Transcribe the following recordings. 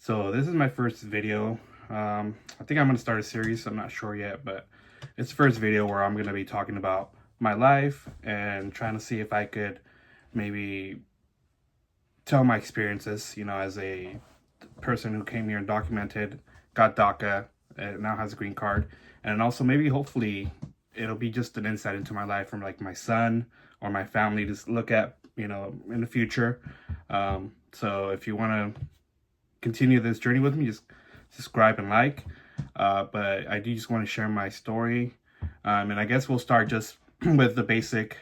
So this is my first video. I think I'm going to start a series. I'm not sure yet, but it's the first video where I'm going to be talking about my life and trying to see if I could maybe tell my experiences, as a person who came here and documented, got DACA, and now has a green card. And also maybe hopefully it'll be just an insight into my life from like my son or my family to look at, in the future. So if you want to continue this journey with me, just subscribe and like. But I do just want to share my story. And I guess we'll start just with the basic,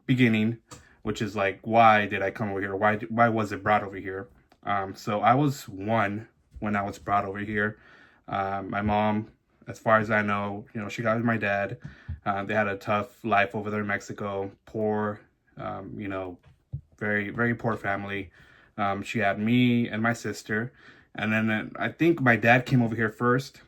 beginning, which is like, why did I come over here? Why was it brought over here? So I was one when I was brought over here. My mom, as far as I know, she got with my dad. They had a tough life over there in Mexico, poor, very, very poor family. She had me and my sister, and then I think my dad came over here first,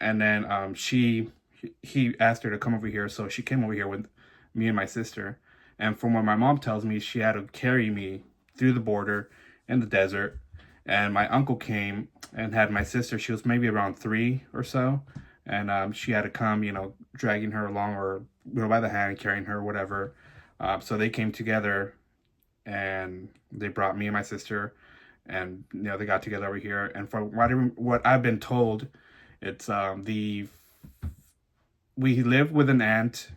and then he asked her to come over here, so she came over here with me and my sister. And from what my mom tells me, she had to carry me through the border in the desert. And my uncle came and had my sister. She was maybe around 3 or so, and she had to come, dragging her along, or by the hand, carrying her, whatever. So they came together, and they brought me and my sister, and they got together over here. And from what I've been told, it's we lived with an aunt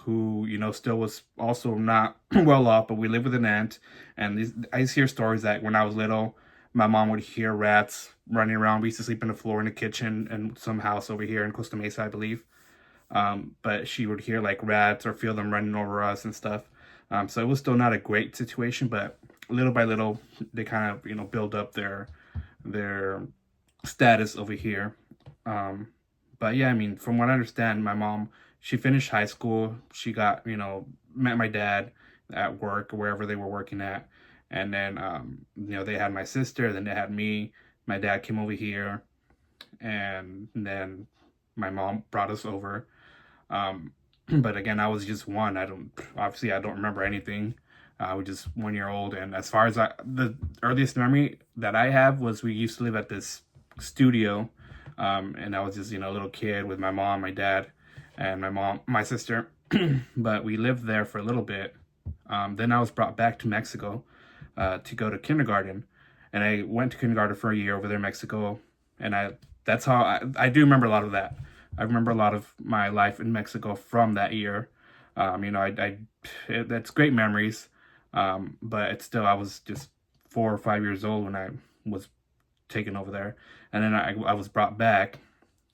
who still was also not well off, but we lived with an aunt. And I hear stories that when I was little, my mom would hear rats running around. We used to sleep on the floor in the kitchen in some house over here in Costa Mesa, I believe. But she would hear like rats or feel them running over us and stuff. So it was still not a great situation, but little by little, they kind of, build up their status over here. But yeah, I mean, from what I understand, my mom, she finished high school. She got, met my dad at work or wherever they were working at. And then, they had my sister, then they had me. My dad came over here, and then my mom brought us over. But again, I was just one. I don't remember anything. I was just 1 year old. And as far as the earliest memory that I have was we used to live at this studio. And I was just, a little kid with my mom, my dad, and my sister. But we lived there for a little bit. Then I was brought back to Mexico to go to kindergarten. And I went to kindergarten for a year over there in Mexico. And that's how I do remember a lot of that. I remember a lot of my life in Mexico from that year. That's great memories. But it's still, I was just 4 or 5 years old when I was taken over there. And then I was brought back.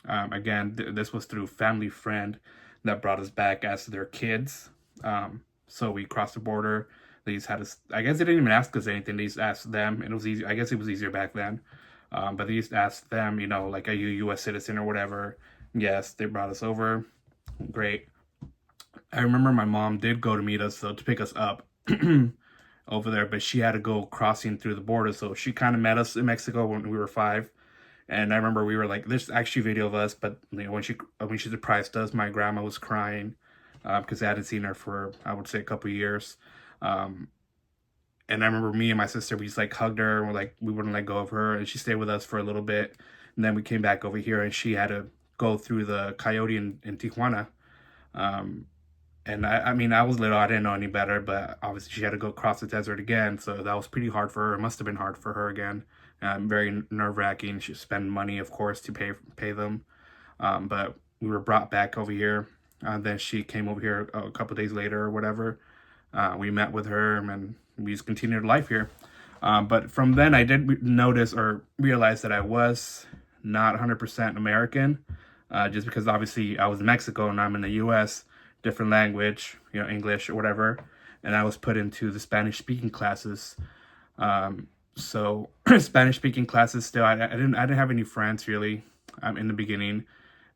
Again, this was through family friend that brought us back as their kids. So we crossed the border. They just had us, I guess they didn't even ask us anything. They just asked them, and it was easy. I guess it was easier back then. But they just asked them, like, are you a U.S. citizen or whatever? Yes, they brought us over. Great. I remember my mom did go to meet us, though, to pick us up over there, but she had to go crossing through the border. So she kind of met us in Mexico when we were 5. And I remember we were like, there's actually video of us, but when she surprised us, my grandma was crying because I hadn't seen her for, I would say, a couple of years. And I remember me and my sister, we just like hugged her, and we wouldn't let go of her, and she stayed with us for a little bit. And then we came back over here, and she had to go through the coyote in Tijuana. And I mean, I was little, I didn't know any better, but obviously she had to go across the desert again. So that was pretty hard for her. It must have been hard for her again. Very nerve-wracking. She spent money, of course, to pay them. But we were brought back over here. Then she came over here a couple days later or whatever. We met with her, and we just continued life here. But from then, I did notice or realize that I was not 100% American, just because obviously I was in Mexico and I'm in the U.S., different language, English or whatever, and I was put into the Spanish-speaking classes. So Spanish-speaking classes still, I didn't have any friends really in the beginning.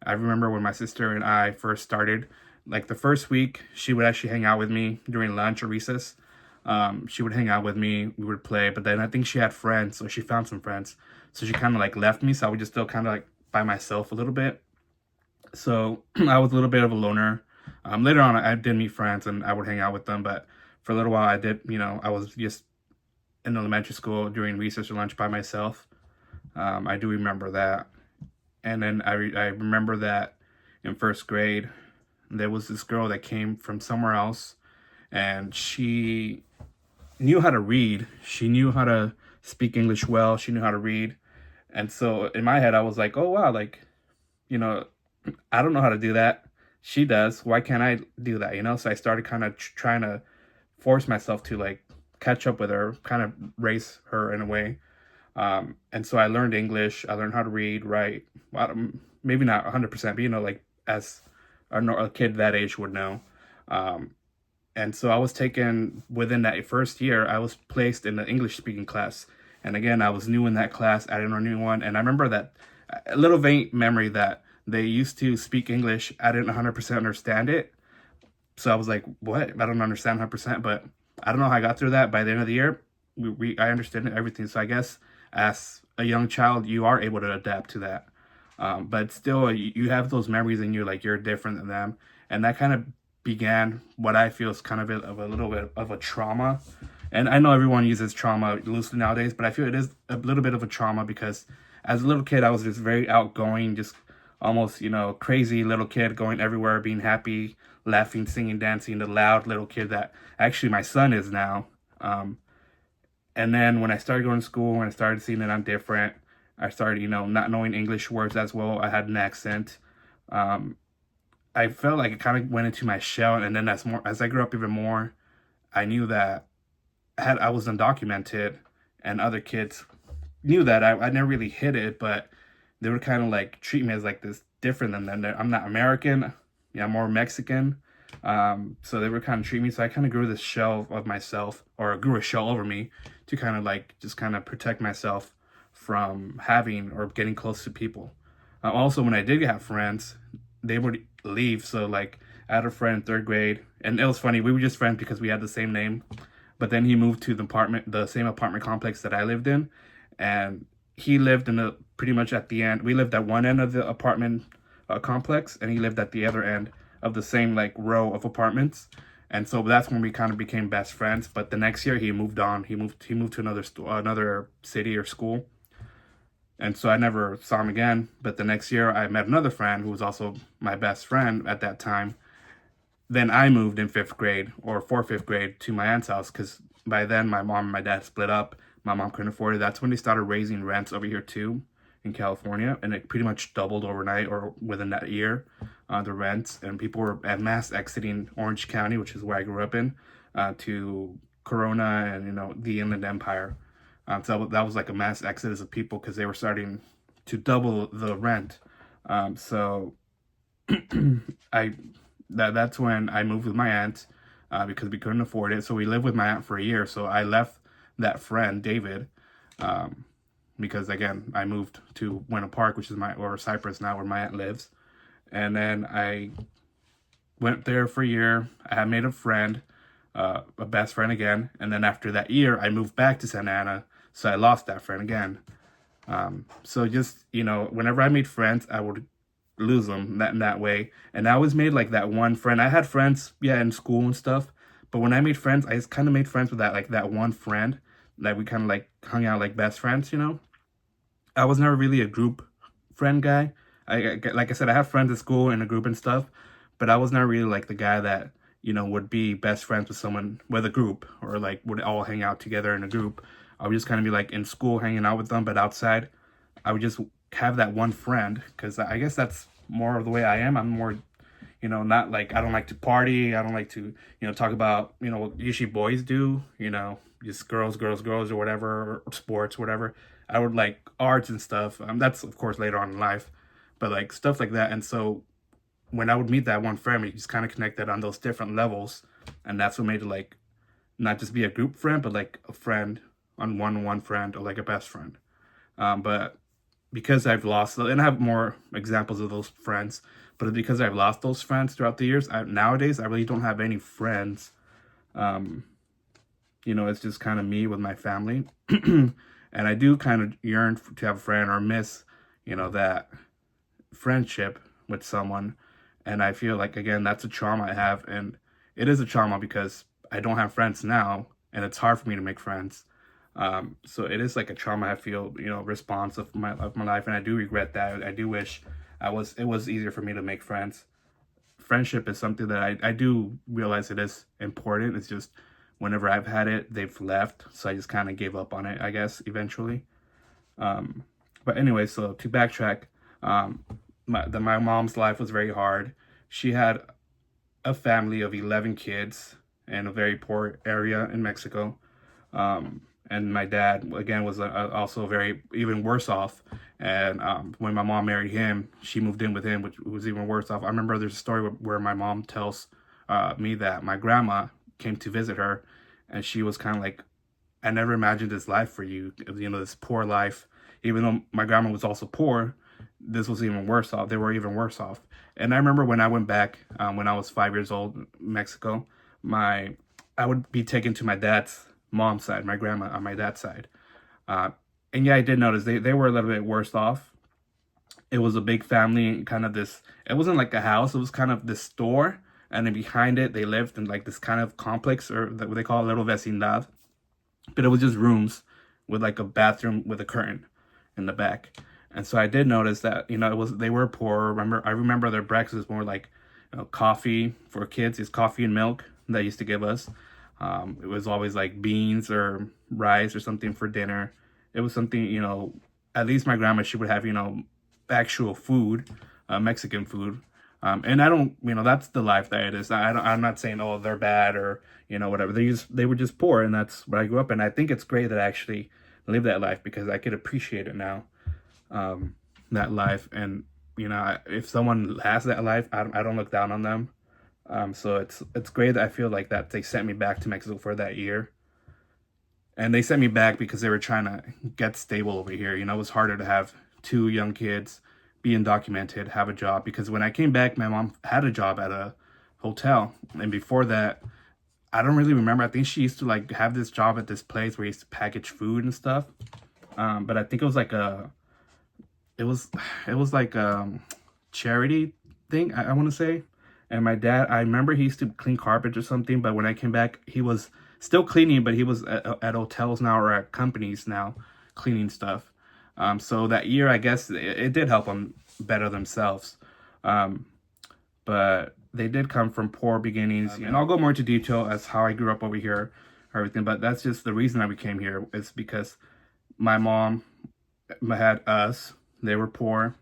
I remember when my sister and I first started, like the first week, she would actually hang out with me during lunch or recess. She would hang out with me, we would play, but then I think she had friends, so she found some friends. So she kind of like left me, so I was just still kind of like by myself a little bit. So I was a little bit of a loner. Later on, I did meet friends and I would hang out with them, but for a little while I did, I was just in elementary school during recess or lunch by myself. I do remember that. And then I remember that in first grade, there was this girl that came from somewhere else, and she knew how to read. She knew how to speak English well. She knew how to read. And so in my head, I was like, oh, wow, like, you know, I don't know how to do that. She does. Why can't I do that? So I started kind of trying to force myself to like catch up with her, kind of race her in a way. And so I learned English. I learned how to read, write. Well, maybe not 100%, but like as a kid that age would know. Um, and so I was taken within that first year. I was placed in the English speaking class, and again, I was new in that class. I didn't know anyone, and I remember that a little vague memory that they used to speak English. I didn't 100% understand it, so I was like, "What? I don't understand 100%." But I don't know how I got through that. By the end of the year, I understood everything. So I guess as a young child, you are able to adapt to that. But still, you have those memories in you, like you're different than them, and that kind of began what I feel is kind of a little bit of a trauma. And I know everyone uses trauma loosely nowadays, but I feel it is a little bit of a trauma because as a little kid, I was just very outgoing, just almost, crazy little kid going everywhere, being happy, laughing, singing, dancing, the loud little kid that actually my son is now. And then when I started going to school, when I started seeing that I'm different, I started, not knowing English words as well. I had an accent. I felt like it kind of went into my shell. And then as I grew up even more, I knew that I was undocumented, and other kids knew that. I never really hid it, but they would kind of like treat me as like this different than them. I'm not American. Yeah, I'm more Mexican. So they would kind of treat me. So I kind of grew this shell of myself, or grew a shell over me to kind of like just kind of protect myself from having or getting close to people. Also, when I did have friends, they would leave. So like I had a friend in third grade, and it was funny. We were just friends because we had the same name. But then he moved to the same apartment complex that I lived in, and he lived in pretty much at the end. We lived at one end of the apartment complex, and he lived at the other end of the same like row of apartments. And so that's when we kind of became best friends. But the next year he moved on. He moved to another city or school. And so I never saw him again. But the next year I met another friend who was also my best friend at that time. Then I moved in fifth grade or fifth grade to my aunt's house because by then my mom and my dad split up. My mom couldn't afford it. That's when they started raising rents over here too in California, and it pretty much doubled overnight or within that year, the rents, and people were at mass exiting Orange County, which is where I grew up in, to Corona and the Inland Empire. So that was like a mass exodus of people because they were starting to double the rent. So I that's when I moved with my aunt because we couldn't afford it. So we lived with my aunt for a year. So I left that friend David because again I moved to Winter Park, which is or Cypress now, where my aunt lives. And then I went there for a year. I had made a friend, a best friend again. And then after that year, I moved back to Santa Ana. So I lost that friend again. So just, whenever I made friends, I would lose them in that way. And I always made like that one friend. I had friends, yeah, in school and stuff. But when I made friends, I just kind of made friends with that one friend that we kind of like hung out like best friends. I was never really a group friend guy. Like I said, I have friends at school in a group and stuff, but I was never really like the guy that, would be best friends with someone with a group or like would all hang out together in a group. I would just kind of be like in school hanging out with them, but outside, I would just have that one friend because I guess that's more of the way I am. I'm more, not like I don't like to party. I don't like to, talk about, what usually boys do, just girls, or whatever, or sports, whatever. I would like arts and stuff. That's of course later on in life, but like stuff like that. And so when I would meet that one friend, we just kind of connected on those different levels, and that's what made it like not just be a group friend, but like a friend on one friend or like a best friend. But because I've lost, and I have more examples of those friends, but because I've lost those friends throughout the years, nowadays I really don't have any friends. It's just kind of me with my family. And I do kind of yearn to have a friend or miss, that friendship with someone. And I feel like, again, that's a trauma I have. And it is a trauma because I don't have friends now, and it's hard for me to make friends. So it is like a trauma I feel, response of my life, and I do regret that. I do wish it was easier for me to make friends. Friendship is something that I do realize it is important. It's just whenever I've had it, they've left, so I just kind of gave up on it, I guess, eventually. Um, but anyway, so to backtrack, um, my mom's life was very hard. She had a family of 11 kids in a very poor area in Mexico. And my dad, again, was also very, even worse off. And when my mom married him, she moved in with him, which was even worse off. I remember there's a story where my mom tells me that my grandma came to visit her, and she was kind of like, I never imagined this life for you, this poor life. Even though my grandma was also poor, this was even worse off. They were even worse off. And I remember when I went back, when I was 5 years old, Mexico, I would be taken to my dad's mom's side, my grandma on my dad's side. Uh, and yeah, I did notice they were a little bit worse off. It was a big family, kind of this, it wasn't like a house, it was kind of this store. And then behind it, they lived in like this kind of complex, or what they call a little vecindad. But it was just rooms with like a bathroom with a curtain in the back. And so I did notice that, they were poor. I remember their breakfast was more like, coffee for kids. It's coffee and milk that used to give us. It was always like beans or rice or something for dinner. It was something, at least my grandma, she would have, actual food, Mexican food. And I don't, that's the life that it is. I'm not saying, oh, they're bad or, whatever. They were just poor, and that's what I grew up in. I think it's great that I actually live that life because I could appreciate it now, that life. And, if someone has that life, I don't look down on them. So it's great that I feel like that they sent me back to Mexico for that year. And they sent me back because they were trying to get stable over here. It was harder to have two young kids, be undocumented, have a job. Because when I came back, my mom had a job at a hotel. And before that, I don't really remember. I think she used to like have this job at this place where he used to package food and stuff. But I think it was like it was like a charity thing, I want to say. And my dad, I remember he used to clean carpets or something, but when I came back, he was still cleaning, but he was at hotels now or at companies now cleaning stuff. So that year, I guess it did help them better themselves. But they did come from poor beginnings. And I'll go more into detail as how I grew up over here, everything. But that's just the reason I became here, is because my mom had us. They were poor.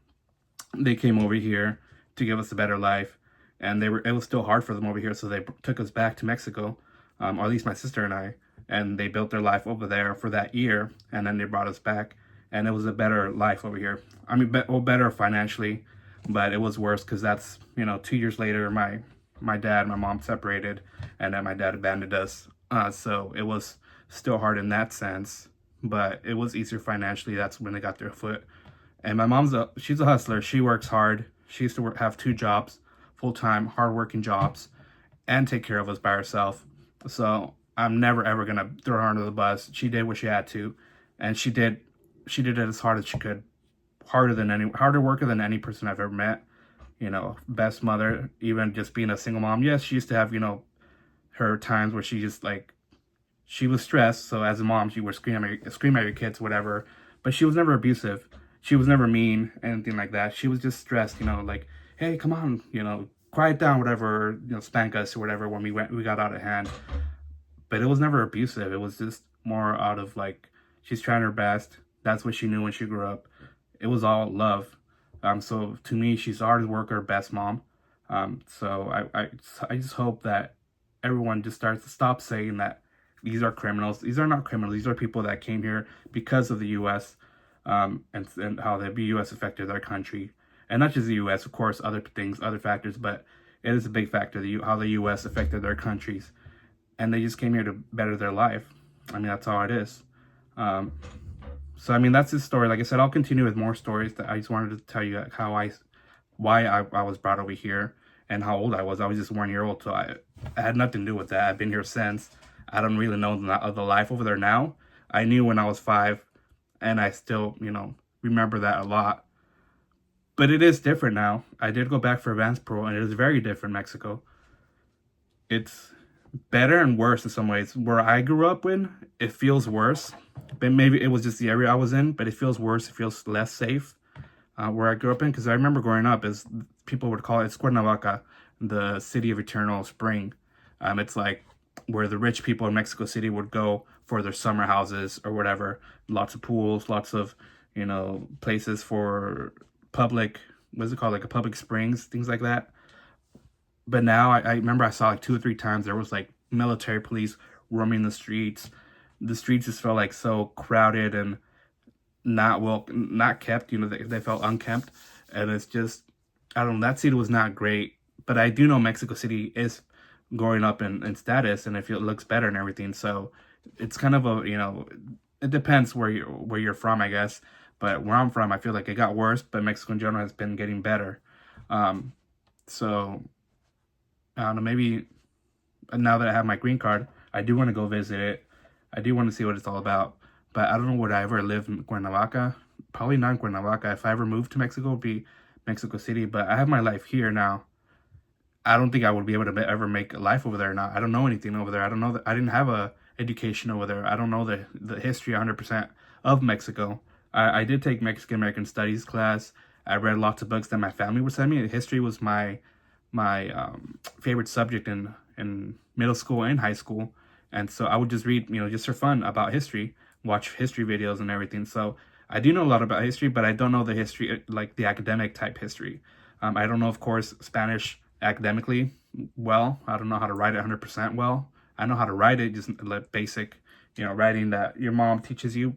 They came over here to give us a better life. And it was still hard for them over here, so they took us back to Mexico, or at least my sister and I, and they built their life over there for that year, and then they brought us back, and it was a better life over here. I mean, better financially, but it was worse because that's, 2 years later, my dad and my mom separated, and then my dad abandoned us. So it was still hard in that sense, but it was easier financially. That's when they got their foot. And my mom's she's a hustler. She works hard. She used to have 2 jobs, full-time, hard-working jobs, and take care of us by herself. So I'm never ever gonna throw her under the bus. She did what she had to, and she did it as hard as she could, harder worker than any person I've ever met. Best mother, even just being a single mom. Yes, she used to have, her times where she just like, she was stressed. So as a mom, she would scream at your kids, whatever. But she was never abusive. She was never mean, anything like that. She was just stressed, like, hey, come on, quiet down, whatever, spank us or whatever when we got out of hand. But it was never abusive. It was just more out of like, she's trying her best. That's what she knew when she grew up. It was all love. So to me, she's a hard worker, best mom. So I just hope that everyone just starts to stop saying that these are criminals. These are not criminals. These are people that came here because of the U.S. And how the U.S. affected their country. And not just the U.S., of course, other things, other factors, but it is a big factor, how the U.S. affected their countries. And they just came here to better their life. I mean, that's all it is. So, I mean, that's his story. Like I said, I'll continue with more stories. That I just wanted to tell you why I was brought over here and how old I was. I was just 1 year old, so I had nothing to do with that. I've been here since. I don't really know the life over there now. I knew when I was 5, and I still, remember that a lot. But it is different now. I did go back for advanced parole, and it is very different, Mexico. It's better and worse in some ways. Where I grew up in, it feels worse. But maybe it was just the area I was in, but it feels worse. It feels less safe where I grew up in. Because I remember growing up, as people would call it, Cuernavaca, the city of eternal spring. It's like where the rich people in Mexico City would go for their summer houses or whatever. Lots of pools, lots of, places for public, what's it called, like a public springs, things like that. But now I remember I saw like 2 or 3 times there was like military police roaming the streets. The streets just felt like so crowded and not kept. They felt unkempt, and it's just, I don't know. That city was not great, but I do know Mexico City is going up in status, and I feel it looks better and everything. So it's kind of it depends where you're from, I guess. But where I'm from, I feel like it got worse, but Mexico in general has been getting better. So I don't know, maybe now that I have my green card, I do want to go visit it. I do want to see what it's all about. But I don't know, would I ever live in Cuernavaca? Probably not in Cuernavaca. If I ever moved to Mexico, it would be Mexico City. But I have my life here now. I don't think I would be able to ever make a life over there now. I don't know anything over there. I don't know that I didn't have a education over there. I don't know the history 100% of Mexico. I did take Mexican American Studies class. I read lots of books that my family would send me. History was my favorite subject in middle school and high school, and so I would just read, just for fun about history, watch history videos and everything. So I do know a lot about history, but I don't know the history, like the academic type history. I don't know, of course, Spanish academically well. I don't know how to write it 100% well. I know how to write it, just like basic, writing that your mom teaches you,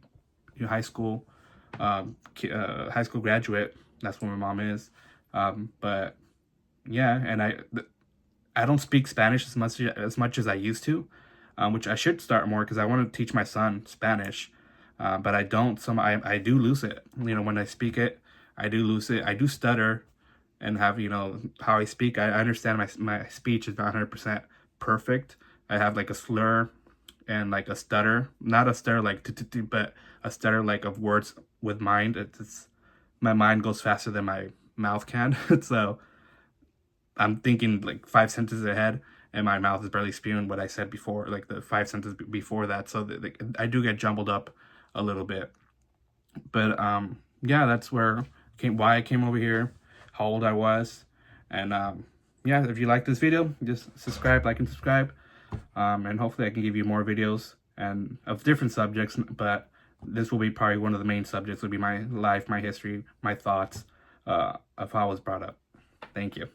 your high school graduate. That's what my mom is. But yeah, and I don't speak Spanish as much as I used to, which I should start more because I want to teach my son Spanish. But I don't. I do lose it. When I speak it, I do lose it. I do stutter, and have how I speak. I understand my speech is not 100% perfect. I have like a slur and like a stutter, not a stutter like but a stutter like of words with mind. It's my mind goes faster than my mouth can. So I'm thinking like 5 sentences ahead, and my mouth is barely spewing what I said before, like the 5 sentences before that. So I do get jumbled up a little bit. But yeah, that's why I came over here, how old I was, and yeah. If you like this video, just subscribe, like, and subscribe, and hopefully I can give you more videos and of different subjects. But this will be probably one of the main subjects. Will be my life, my history, my thoughts of how I was brought up. Thank you.